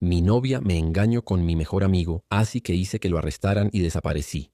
Mi novia me engañó con mi mejor amigo, así que hice que lo arrestaran y desaparecí.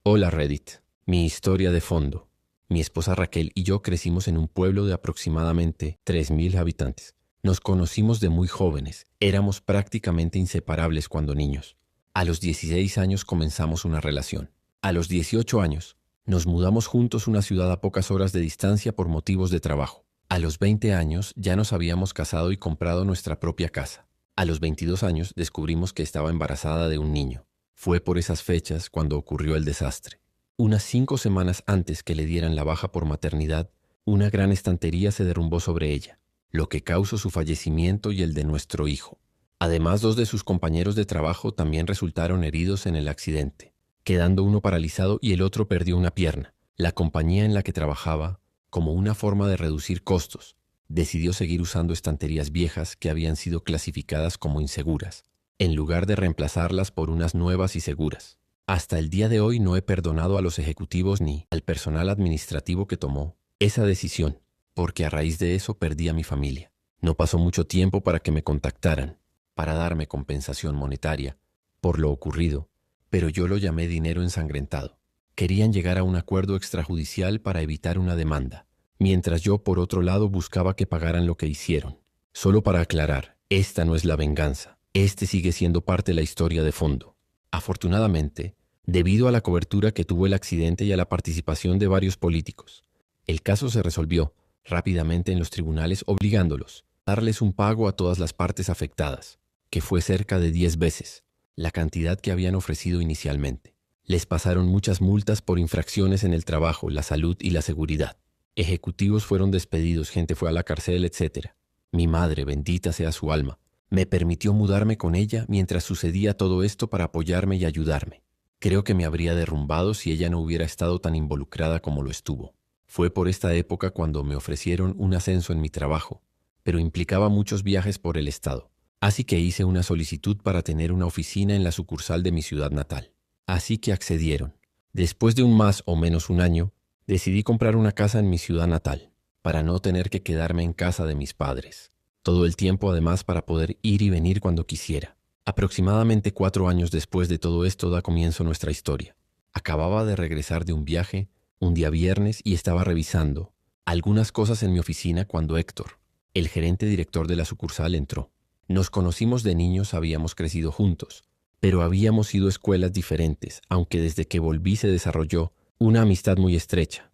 Hola Reddit. Mi historia de fondo. Mi esposa Raquel y yo crecimos en un pueblo de aproximadamente 3.000 habitantes. Nos conocimos de muy jóvenes. Éramos prácticamente inseparables cuando niños. A los 16 años comenzamos una relación. A los 18 años nos mudamos juntos a una ciudad a pocas horas de distancia por motivos de trabajo. A los 20 años ya nos habíamos casado y comprado nuestra propia casa. A los 22 años descubrimos que estaba embarazada de un niño. Fue por esas fechas cuando ocurrió el desastre. Unas 5 semanas antes que le dieran la baja por maternidad, una gran estantería se derrumbó sobre ella, lo que causó su fallecimiento y el de nuestro hijo. Además, 2 de sus compañeros de trabajo también resultaron heridos en el accidente, quedando uno paralizado y el otro perdió una pierna. La compañía en la que trabajaba, como una forma de reducir costos, decidió seguir usando estanterías viejas que habían sido clasificadas como inseguras, en lugar de reemplazarlas por unas nuevas y seguras. Hasta el día de hoy no he perdonado a los ejecutivos ni al personal administrativo que tomó esa decisión, porque a raíz de eso perdí a mi familia. No pasó mucho tiempo para que me contactaran, para darme compensación monetaria por lo ocurrido, pero yo lo llamé dinero ensangrentado. Querían llegar a un acuerdo extrajudicial para evitar una demanda, mientras yo por otro lado buscaba que pagaran lo que hicieron. Solo para aclarar, esta no es la venganza. Este sigue siendo parte de la historia de fondo. Afortunadamente, debido a la cobertura que tuvo el accidente y a la participación de varios políticos, el caso se resolvió rápidamente en los tribunales obligándolos a darles un pago a todas las partes afectadas, que fue cerca de 10 veces la cantidad que habían ofrecido inicialmente. Les pasaron muchas multas por infracciones en el trabajo, la salud y la seguridad. Ejecutivos fueron despedidos, gente fue a la cárcel, etc. Mi madre, bendita sea su alma, me permitió mudarme con ella mientras sucedía todo esto para apoyarme y ayudarme. Creo que me habría derrumbado si ella no hubiera estado tan involucrada como lo estuvo. Fue por esta época cuando me ofrecieron un ascenso en mi trabajo, pero implicaba muchos viajes por el estado. Así que hice una solicitud para tener una oficina en la sucursal de mi ciudad natal. Así que accedieron. Después de un más o menos un año, decidí comprar una casa en mi ciudad natal, para no tener que quedarme en casa de mis padres. Todo el tiempo además para poder ir y venir cuando quisiera. Aproximadamente 4 años después de todo esto da comienzo nuestra historia. Acababa de regresar de un viaje, un día viernes, y estaba revisando algunas cosas en mi oficina cuando Héctor, el gerente director de la sucursal, entró. Nos conocimos de niños, habíamos crecido juntos, pero habíamos ido a escuelas diferentes, aunque desde que volví se desarrolló una amistad muy estrecha.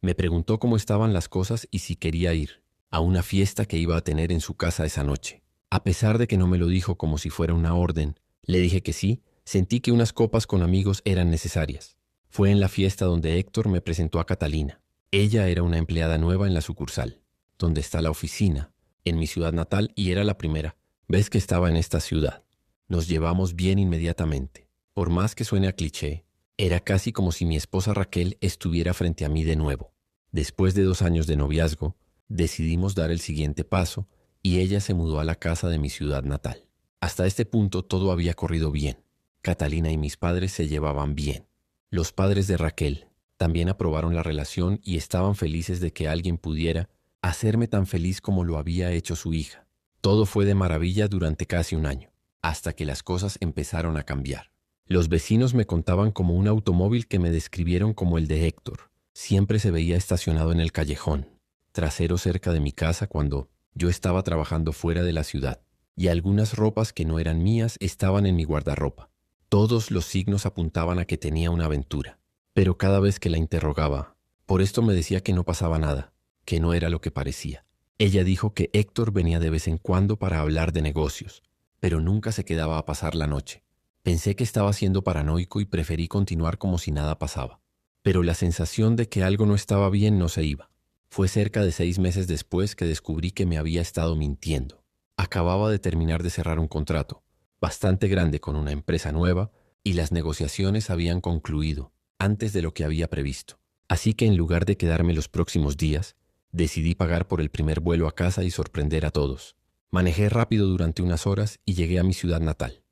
Me preguntó cómo estaban las cosas y si quería ir a una fiesta que iba a tener en su casa esa noche. A pesar de que no me lo dijo como si fuera una orden, le dije que sí. Sentí que unas copas con amigos eran necesarias. Fue en la fiesta donde Héctor me presentó a Catalina. Ella era una empleada nueva en la sucursal, donde está la oficina, en mi ciudad natal, y era la primera vez que estaba en esta ciudad. Nos llevamos bien inmediatamente. Por más que suene a cliché, era casi como si mi esposa Raquel estuviera frente a mí de nuevo. Después de 2 años de noviazgo, decidimos dar el siguiente paso y ella se mudó a la casa de mi ciudad natal. Hasta este punto todo había corrido bien. Catalina y mis padres se llevaban bien. Los padres de Raquel también aprobaron la relación y estaban felices de que alguien pudiera hacerme tan feliz como lo había hecho su hija. Todo fue de maravilla durante casi un año, hasta que las cosas empezaron a cambiar. Los vecinos me contaban como un automóvil que me describieron como el de Héctor. Siempre se veía estacionado en el callejón trasero cerca de mi casa cuando yo estaba trabajando fuera de la ciudad, y algunas ropas que no eran mías estaban en mi guardarropa. Todos los signos apuntaban a que tenía una aventura, pero cada vez que la interrogaba, por esto me decía que no pasaba nada, que no era lo que parecía. Ella dijo que Héctor venía de vez en cuando para hablar de negocios, pero nunca se quedaba a pasar la noche. Pensé que estaba siendo paranoico y preferí continuar como si nada pasaba. Pero la sensación de que algo no estaba bien no se iba. Fue cerca de 6 meses después que descubrí que me había estado mintiendo. Acababa de terminar de cerrar un contrato bastante grande con una empresa nueva y las negociaciones habían concluido antes de lo que había previsto. Así que en lugar de quedarme los próximos días, decidí pagar por el primer vuelo a casa y sorprender a todos. Manejé rápido durante unas horas y llegué a mi ciudad natal.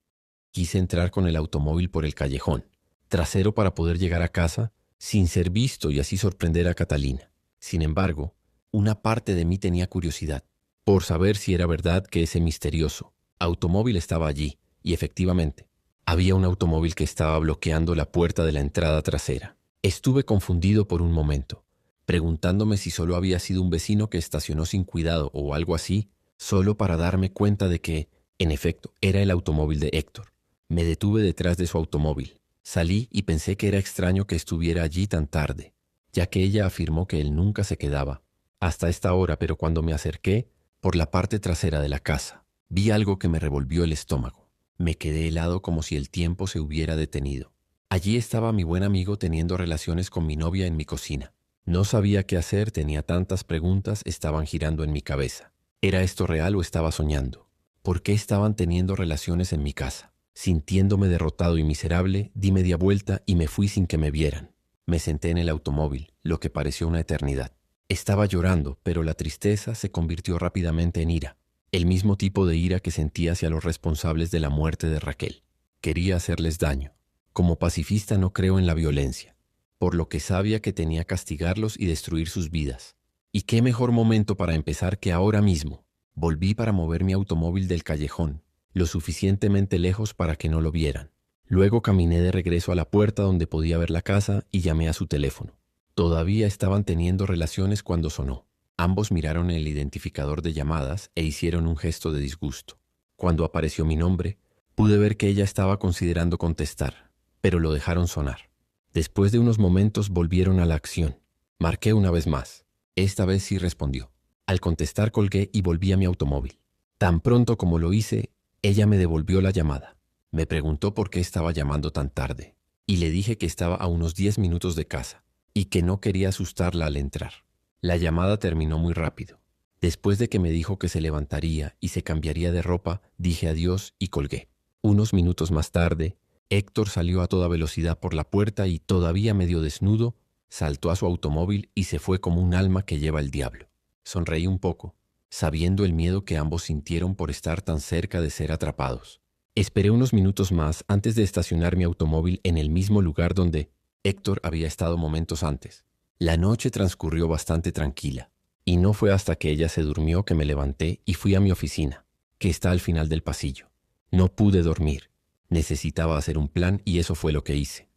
Quise entrar con el automóvil por el callejón trasero para poder llegar a casa sin ser visto y así sorprender a Catalina. Sin embargo, una parte de mí tenía curiosidad por saber si era verdad que ese misterioso Automóvil estaba allí, y efectivamente, había un automóvil que estaba bloqueando la puerta de la entrada trasera. Estuve confundido por un momento, preguntándome si solo había sido un vecino que estacionó sin cuidado o algo así, solo para darme cuenta de que, en efecto, era el automóvil de Héctor. Me detuve detrás de su automóvil. Salí y pensé que era extraño que estuviera allí tan tarde, ya que ella afirmó que él nunca se quedaba hasta esta hora, pero cuando me acerqué por la parte trasera de la casa, vi algo que me revolvió el estómago. Me quedé helado como si el tiempo se hubiera detenido. Allí estaba mi buen amigo teniendo relaciones con mi novia en mi cocina. No sabía qué hacer, tenía tantas preguntas, estaban girando en mi cabeza. ¿Era esto real o estaba soñando? ¿Por qué estaban teniendo relaciones en mi casa? Sintiéndome derrotado y miserable, di media vuelta y me fui sin que me vieran. Me senté en el automóvil, lo que pareció una eternidad. Estaba llorando, pero la tristeza se convirtió rápidamente en ira. El mismo tipo de ira que sentía hacia los responsables de la muerte de Raquel. Quería hacerles daño. Como pacifista no creo en la violencia, por lo que sabía que tenía que castigarlos y destruir sus vidas. ¿Y qué mejor momento para empezar que ahora mismo? Volví para mover mi automóvil del callejón, lo suficientemente lejos para que no lo vieran. Luego caminé de regreso a la puerta donde podía ver la casa y llamé a su teléfono. Todavía estaban teniendo relaciones cuando sonó. Ambos miraron el identificador de llamadas e hicieron un gesto de disgusto. Cuando apareció mi nombre, pude ver que ella estaba considerando contestar, pero lo dejaron sonar. Después de unos momentos volvieron a la acción. Marqué una vez más. Esta vez sí respondió. Al contestar colgué y volví a mi automóvil. Tan pronto como lo hice, ella me devolvió la llamada. Me preguntó por qué estaba llamando tan tarde, y le dije que estaba a unos 10 minutos de casa, y que no quería asustarla al entrar. La llamada terminó muy rápido. Después de que me dijo que se levantaría y se cambiaría de ropa, dije adiós y colgué. Unos minutos más tarde, Héctor salió a toda velocidad por la puerta y, todavía medio desnudo, saltó a su automóvil y se fue como un alma que lleva el diablo. Sonreí un poco, sabiendo el miedo que ambos sintieron por estar tan cerca de ser atrapados. Esperé unos minutos más antes de estacionar mi automóvil en el mismo lugar donde Héctor había estado momentos antes. La noche transcurrió bastante tranquila, y no fue hasta que ella se durmió que me levanté y fui a mi oficina, que está al final del pasillo. No pude dormir. Necesitaba hacer un plan y eso fue lo que hice.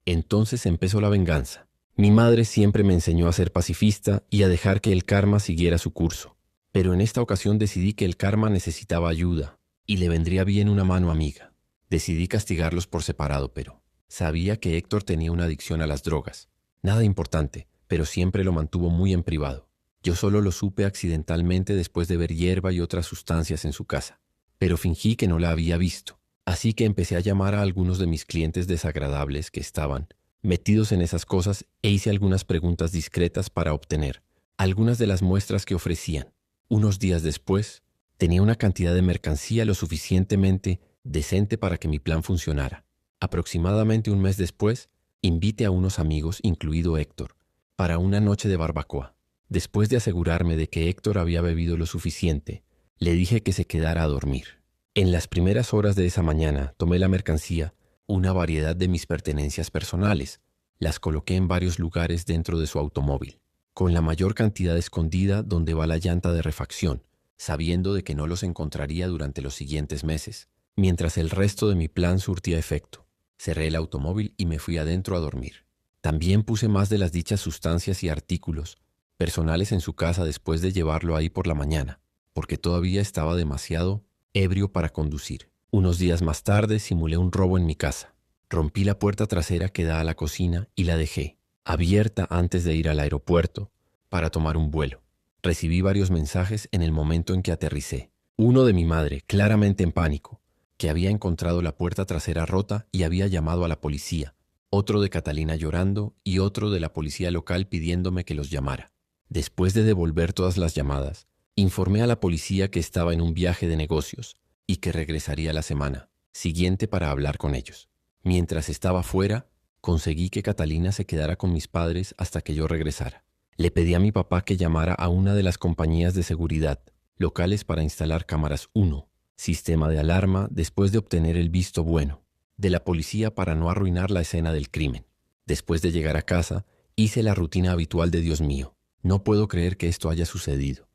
Entonces empezó la venganza. Mi madre siempre me enseñó a ser pacifista y a dejar que el karma siguiera su curso. Pero en esta ocasión decidí que el karma necesitaba ayuda y le vendría bien una mano amiga. Decidí castigarlos por separado, pero sabía que Héctor tenía una adicción a las drogas. Nada importante, pero siempre lo mantuvo muy en privado. Yo solo lo supe accidentalmente después de ver hierba y otras sustancias en su casa, pero fingí que no la había visto. Así que empecé a llamar a algunos de mis clientes desagradables que estaban metidos en esas cosas e hice algunas preguntas discretas para obtener algunas de las muestras que ofrecían. Unos días después, tenía una cantidad de mercancía lo suficientemente decente para que mi plan funcionara. Aproximadamente un mes después, invité a unos amigos, incluido Héctor, para una noche de barbacoa. Después de asegurarme de que Héctor había bebido lo suficiente, le dije que se quedara a dormir. En las primeras horas de esa mañana tomé la mercancía, una variedad de mis pertenencias personales. Las coloqué en varios lugares dentro de su automóvil, con la mayor cantidad escondida donde va la llanta de refacción, sabiendo de que no los encontraría durante los siguientes meses, mientras el resto de mi plan surtía efecto. Cerré el automóvil y me fui adentro a dormir. También puse más de las dichas sustancias y artículos personales en su casa después de llevarlo ahí por la mañana, porque todavía estaba demasiado ebrio para conducir. Unos días más tarde simulé un robo en mi casa. Rompí la puerta trasera que da a la cocina y la dejé abierta antes de ir al aeropuerto para tomar un vuelo. Recibí varios mensajes en el momento en que aterricé. Uno de mi madre, claramente en pánico, que había encontrado la puerta trasera rota y había llamado a la policía. Otro de Catalina llorando y otro de la policía local pidiéndome que los llamara. Después de devolver todas las llamadas, informé a la policía que estaba en un viaje de negocios y que regresaría la semana siguiente para hablar con ellos. Mientras estaba fuera, conseguí que Catalina se quedara con mis padres hasta que yo regresara. Le pedí a mi papá que llamara a una de las compañías de seguridad locales para instalar cámaras 1, sistema de alarma, después de obtener el visto bueno de la policía para no arruinar la escena del crimen. Después de llegar a casa, hice la rutina habitual de Dios mío. No puedo creer que esto haya sucedido.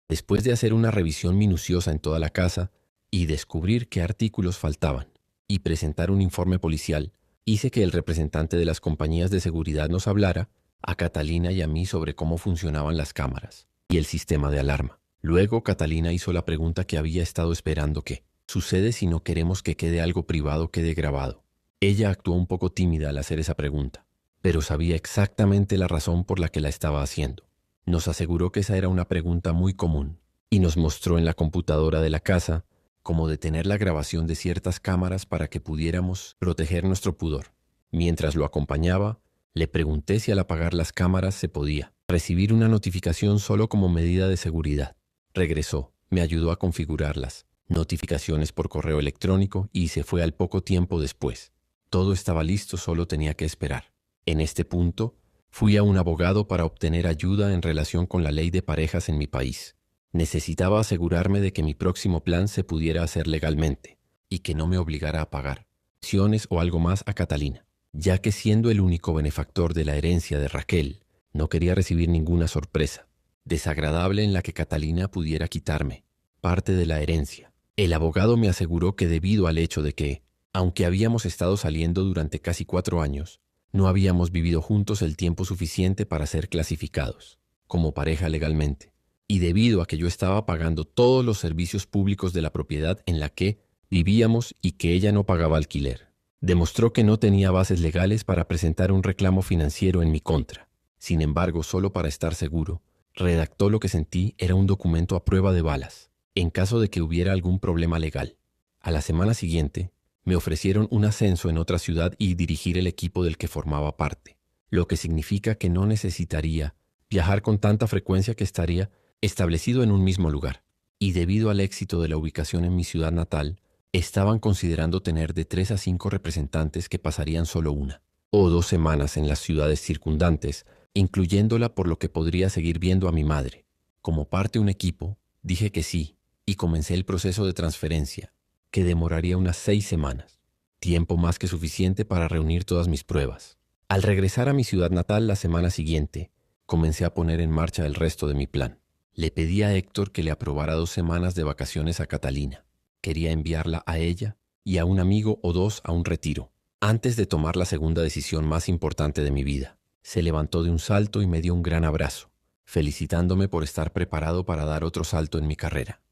Después de hacer una revisión minuciosa en toda la casa, y descubrir qué artículos faltaban, y presentar un informe policial, hice que el representante de las compañías de seguridad nos hablara, a Catalina y a mí, sobre cómo funcionaban las cámaras y el sistema de alarma. Luego Catalina hizo la pregunta que había estado esperando: ¿qué sucede si no queremos que quede algo privado quede grabado? Ella actuó un poco tímida al hacer esa pregunta, pero sabía exactamente la razón por la que la estaba haciendo. Nos aseguró que esa era una pregunta muy común y nos mostró en la computadora de la casa cómo detener la grabación de ciertas cámaras para que pudiéramos proteger nuestro pudor. Mientras lo acompañaba, le pregunté si al apagar las cámaras se podía recibir una notificación solo como medida de seguridad. Regresó, me ayudó a configurarlas, notificaciones por correo electrónico, y se fue al poco tiempo después. Todo estaba listo, solo tenía que esperar. En este punto, fui a un abogado para obtener ayuda en relación con la ley de parejas en mi país. Necesitaba asegurarme de que mi próximo plan se pudiera hacer legalmente y que no me obligara a pagar acciones o algo más a Catalina, ya que, siendo el único benefactor de la herencia de Raquel, no quería recibir ninguna sorpresa desagradable en la que Catalina pudiera quitarme parte de la herencia. El abogado me aseguró que, debido al hecho de que, aunque habíamos estado saliendo durante casi 4 años, no habíamos vivido juntos el tiempo suficiente para ser clasificados como pareja legalmente, y debido a que yo estaba pagando todos los servicios públicos de la propiedad en la que vivíamos y que ella no pagaba alquiler, demostró que no tenía bases legales para presentar un reclamo financiero en mi contra. Sin embargo, solo para estar seguro, redactó lo que sentí era un documento a prueba de balas, en caso de que hubiera algún problema legal. A la semana siguiente, me ofrecieron un ascenso en otra ciudad y dirigir el equipo del que formaba parte, lo que significa que no necesitaría viajar con tanta frecuencia, que estaría establecido en un mismo lugar. Y debido al éxito de la ubicación en mi ciudad natal, estaban considerando tener de 3 a 5 representantes que pasarían solo 1 o 2 semanas en las ciudades circundantes, incluyéndola, por lo que podría seguir viendo a mi madre. Como parte de un equipo, dije que sí y comencé el proceso de transferencia, que demoraría unas 6 semanas, tiempo más que suficiente para reunir todas mis pruebas. Al regresar a mi ciudad natal la semana siguiente, comencé a poner en marcha el resto de mi plan. Le pedí a Héctor que le aprobara 2 semanas de vacaciones a Catalina. Quería enviarla a ella y a un amigo o 2 a un retiro, antes de tomar la segunda decisión más importante de mi vida. Se levantó de un salto y me dio un gran abrazo, felicitándome por estar preparado para dar otro salto en mi carrera.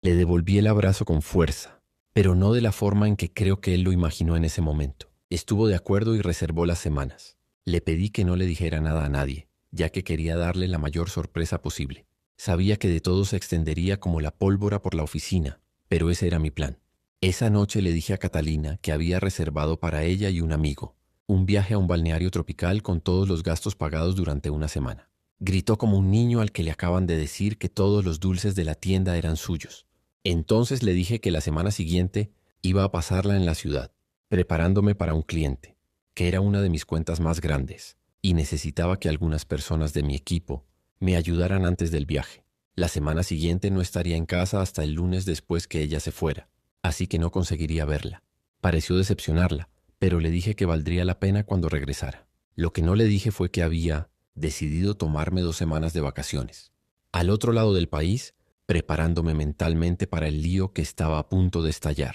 Le devolví el abrazo con fuerza, pero no de la forma en que creo que él lo imaginó en ese momento. Estuvo de acuerdo y reservó las semanas. Le pedí que no le dijera nada a nadie, ya que quería darle la mayor sorpresa posible. Sabía que de todo se extendería como la pólvora por la oficina, pero ese era mi plan. Esa noche le dije a Catalina que había reservado para ella y un amigo un viaje a un balneario tropical con todos los gastos pagados durante 1 semana. Gritó como un niño al que le acaban de decir que todos los dulces de la tienda eran suyos. Entonces le dije que la semana siguiente iba a pasarla en la ciudad, preparándome para un cliente, que era una de mis cuentas más grandes, y necesitaba que algunas personas de mi equipo me ayudaran antes del viaje. La semana siguiente no estaría en casa hasta el lunes después que ella se fuera, así que no conseguiría verla. Pareció decepcionarla, pero le dije que valdría la pena cuando regresara. Lo que no le dije fue que había decidido tomarme 2 semanas de vacaciones, al otro lado del país, preparándome mentalmente para el lío que estaba a punto de estallar.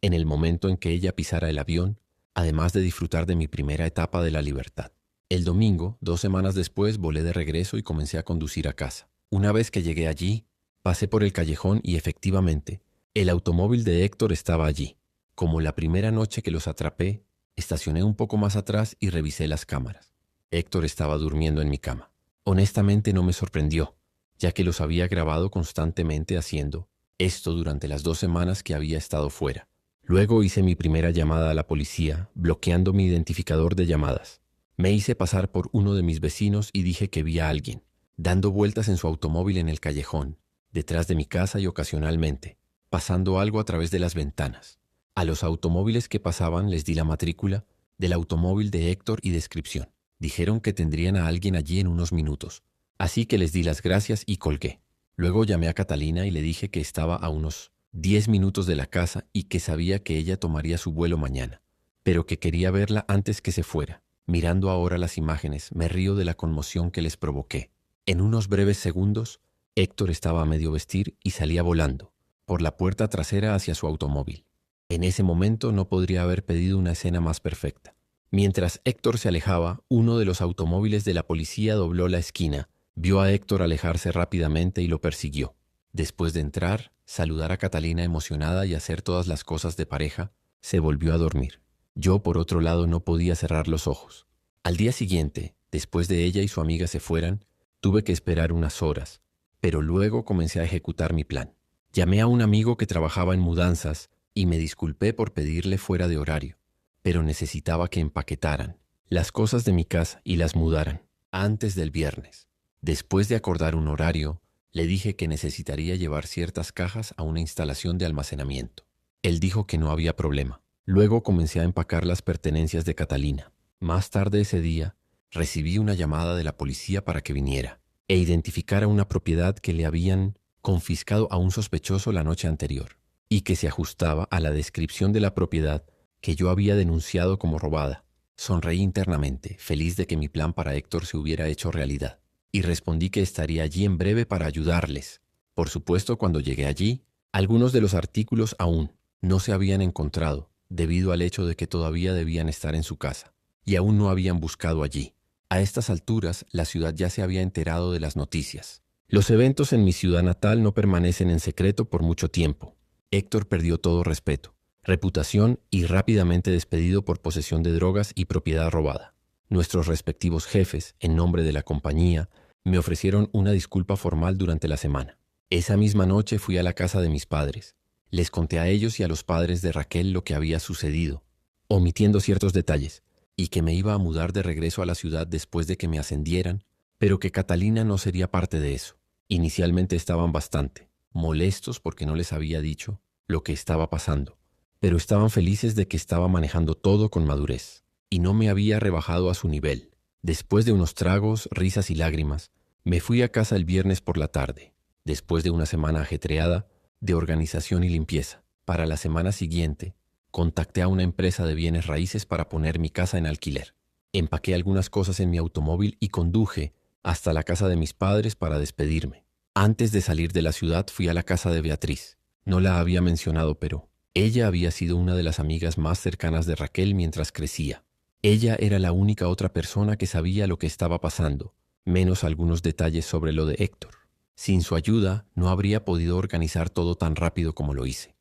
En el momento en que ella pisara el avión, además de disfrutar de mi primera etapa de la libertad. El domingo, 2 semanas después, volé de regreso y comencé a conducir a casa. Una vez que llegué allí, pasé por el callejón y, efectivamente, el automóvil de Héctor estaba allí. Como la primera noche que los atrapé, estacioné un poco más atrás y revisé las cámaras. Héctor estaba durmiendo en mi cama. Honestamente no me sorprendió, ya que los había grabado constantemente haciendo esto durante las 2 semanas que había estado fuera. Luego hice mi primera llamada a la policía, bloqueando mi identificador de llamadas. Me hice pasar por uno de mis vecinos y dije que vi a alguien dando vueltas en su automóvil en el callejón, detrás de mi casa, y ocasionalmente pasando algo a través de las ventanas. A los automóviles que pasaban les di la matrícula del automóvil de Héctor y descripción. Dijeron que tendrían a alguien allí en unos minutos, así que les di las gracias y colgué. Luego llamé a Catalina y le dije que estaba a unos 10 minutos de la casa y que sabía que ella tomaría su vuelo mañana, pero que quería verla antes que se fuera. Mirando ahora las imágenes, me río de la conmoción que les provoqué. En unos breves segundos, Héctor estaba a medio vestir y salía volando, por la puerta trasera hacia su automóvil. En ese momento no podría haber pedido una escena más perfecta. Mientras Héctor se alejaba, uno de los automóviles de la policía dobló la esquina, vio a Héctor alejarse rápidamente y lo persiguió. Después de entrar, saludar a Catalina emocionada y hacer todas las cosas de pareja, se volvió a dormir. Yo, por otro lado, no podía cerrar los ojos. Al día siguiente, después de ella y su amiga se fueran, tuve que esperar unas horas, pero luego comencé a ejecutar mi plan. Llamé a un amigo que trabajaba en mudanzas y me disculpé por pedirle fuera de horario, pero necesitaba que empaquetaran las cosas de mi casa y las mudaran antes del viernes. Después de acordar un horario, le dije que necesitaría llevar ciertas cajas a una instalación de almacenamiento. Él dijo que no había problema. Luego comencé a empacar las pertenencias de Catalina. Más tarde ese día, recibí una llamada de la policía para que viniera e identificara una propiedad que le habían confiscado a un sospechoso la noche anterior y que se ajustaba a la descripción de la propiedad que yo había denunciado como robada. Sonreí internamente, feliz de que mi plan para Héctor se hubiera hecho realidad, y respondí que estaría allí en breve para ayudarles. Por supuesto, cuando llegué allí, algunos de los artículos aún no se habían encontrado, debido al hecho de que todavía debían estar en su casa, y aún no habían buscado allí. A estas alturas, la ciudad ya se había enterado de las noticias. Los eventos en mi ciudad natal no permanecen en secreto por mucho tiempo. Héctor perdió todo respeto, reputación y rápidamente despedido por posesión de drogas y propiedad robada. Nuestros respectivos jefes, en nombre de la compañía, me ofrecieron una disculpa formal durante la semana. Esa misma noche fui a la casa de mis padres. Les conté a ellos y a los padres de Raquel lo que había sucedido, omitiendo ciertos detalles, y que me iba a mudar de regreso a la ciudad después de que me ascendieran, pero que Catalina no sería parte de eso. Inicialmente estaban bastante molestos porque no les había dicho lo que estaba pasando, pero estaban felices de que estaba manejando todo con madurez y no me había rebajado a su nivel. Después de unos tragos, risas y lágrimas, me fui a casa el viernes por la tarde, después de una semana ajetreada de organización y limpieza. Para la semana siguiente, contacté a una empresa de bienes raíces para poner mi casa en alquiler. Empaqué algunas cosas en mi automóvil y conduje hasta la casa de mis padres para despedirme. Antes de salir de la ciudad fui a la casa de Beatriz. No la había mencionado, pero ella había sido una de las amigas más cercanas de Raquel mientras crecía. Ella era la única otra persona que sabía lo que estaba pasando, menos algunos detalles sobre lo de Héctor. Sin su ayuda, no habría podido organizar todo tan rápido como lo hice.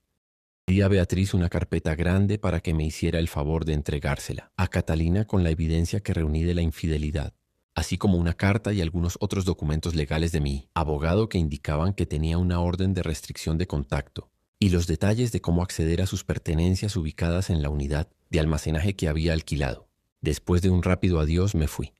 Di a Beatriz una carpeta grande para que me hiciera el favor de entregársela a Catalina con la evidencia que reuní de la infidelidad, así como una carta y algunos otros documentos legales de mi abogado que indicaban que tenía una orden de restricción de contacto y los detalles de cómo acceder a sus pertenencias ubicadas en la unidad de almacenaje que había alquilado. Después de un rápido adiós me fui.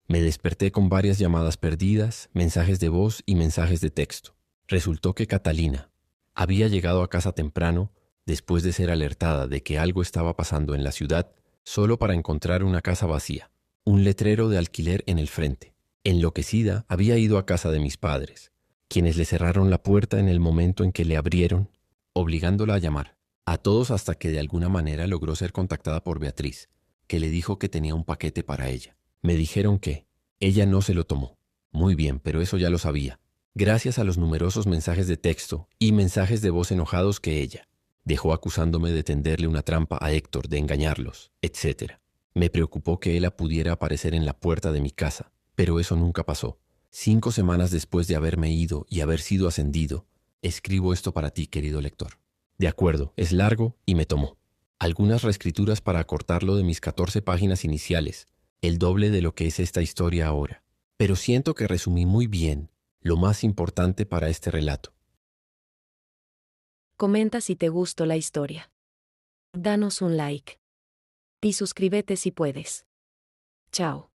Me desperté con varias llamadas perdidas, mensajes de voz y mensajes de texto. Resultó que Catalina había llegado a casa temprano después de ser alertada de que algo estaba pasando en la ciudad solo para encontrar una casa vacía, un letrero de alquiler en el frente. Enloquecida, había ido a casa de mis padres, quienes le cerraron la puerta en el momento en que le abrieron, obligándola a llamar a todos hasta que de alguna manera logró ser contactada por Beatriz, que le dijo que tenía un paquete para ella. Me dijeron que ella no se lo tomó. Muy bien, pero eso ya lo sabía, gracias a los numerosos mensajes de texto y mensajes de voz enojados que ella dejó acusándome de tenderle una trampa a Héctor, de engañarlos, etc. Me preocupó que ella pudiera aparecer en la puerta de mi casa, pero eso nunca pasó. 5 semanas después de haberme ido y haber sido ascendido, escribo esto para ti, querido lector. De acuerdo, es largo y me tomó algunas reescrituras para acortarlo de mis 14 páginas iniciales, el doble de lo que es esta historia ahora. Pero siento que resumí muy bien lo más importante para este relato. Comenta si te gustó la historia. Danos un like. Y suscríbete si puedes. Chao.